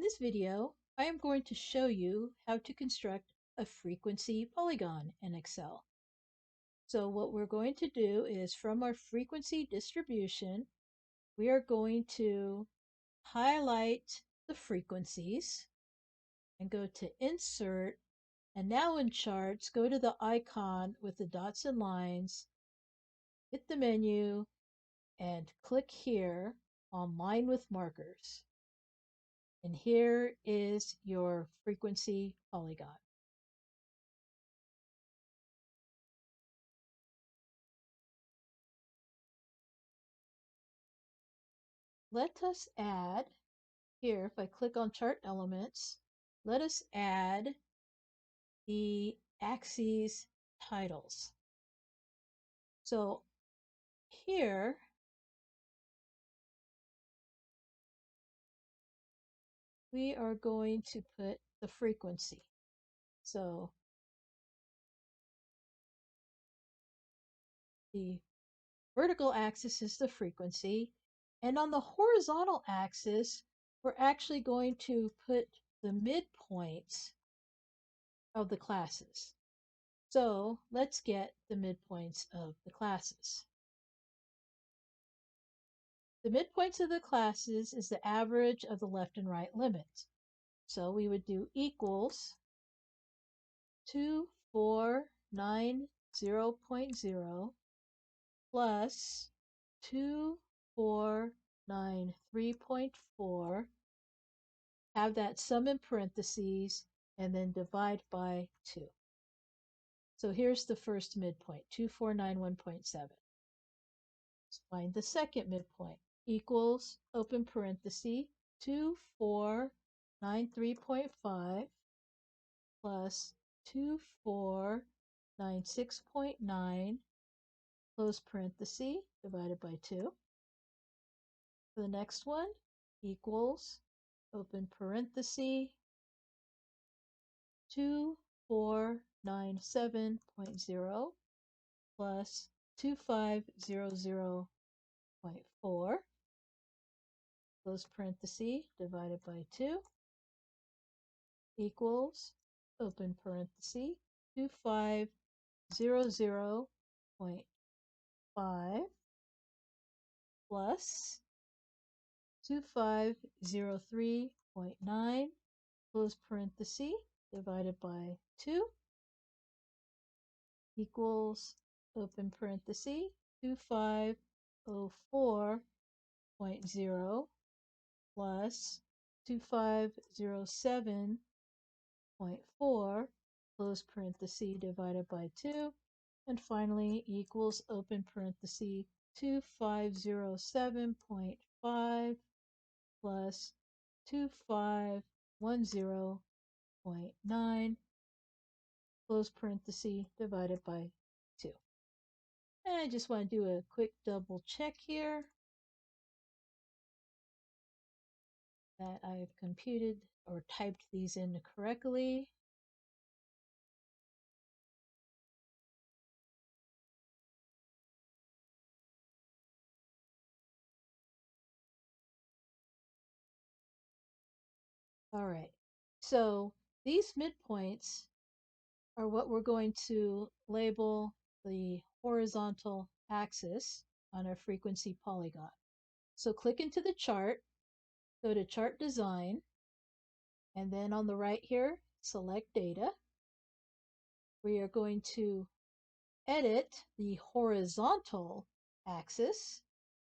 In this video, I am going to show you how to construct a frequency polygon in Excel. So what we're going to do is from our frequency distribution, we are going to highlight the frequencies and go to Insert, and now in Charts, go to the icon with the dots and lines, hit the menu, and click here on Line with Markers. And here is your frequency polygon. Let us add, here if I click on chart elements, let us add the axes titles. So here we are going to put the frequency. So the vertical axis is the frequency, and on the horizontal axis, we're actually going to put the midpoints of the classes. So let's get the midpoints of the classes. The midpoints of the classes is the average of the left and right limits. So we would do equals 2490.0 plus 2493.4, have that sum in parentheses, and then divide by 2. So here's the first midpoint, 2491.7. Let's find the second midpoint, equals, open parenthesis, 2493.5 plus 2496.9, close parenthesis, divided by 2. For the next one, equals, open parenthesis, 2497.0 plus 2500.4, close parenthesis, divided by 2, equals, open parenthesis, 2500.5 plus 2503.9, close parenthesis, divided by 2, equals, open parenthesis, 2504.0 plus 2507.4, close parenthesis, divided by 2, and finally equals, open parenthesis, 2507.5 plus 2510.9, close parenthesis, divided by 2. And I just want to do a quick double check here that I've computed or typed these in correctly. All right, so these midpoints are what we're going to label the horizontal axis on our frequency polygon. So click into the chart, go to Chart Design, and then on the right here, select Data. We are going to edit the horizontal axis,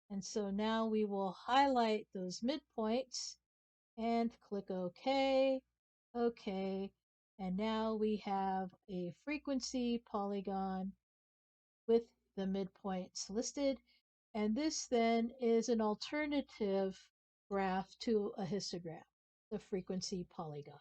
and so now we will highlight those midpoints and click OK, OK, and now we have a frequency polygon with the midpoints listed, and this then is an alternative graph to a histogram, the frequency polygon.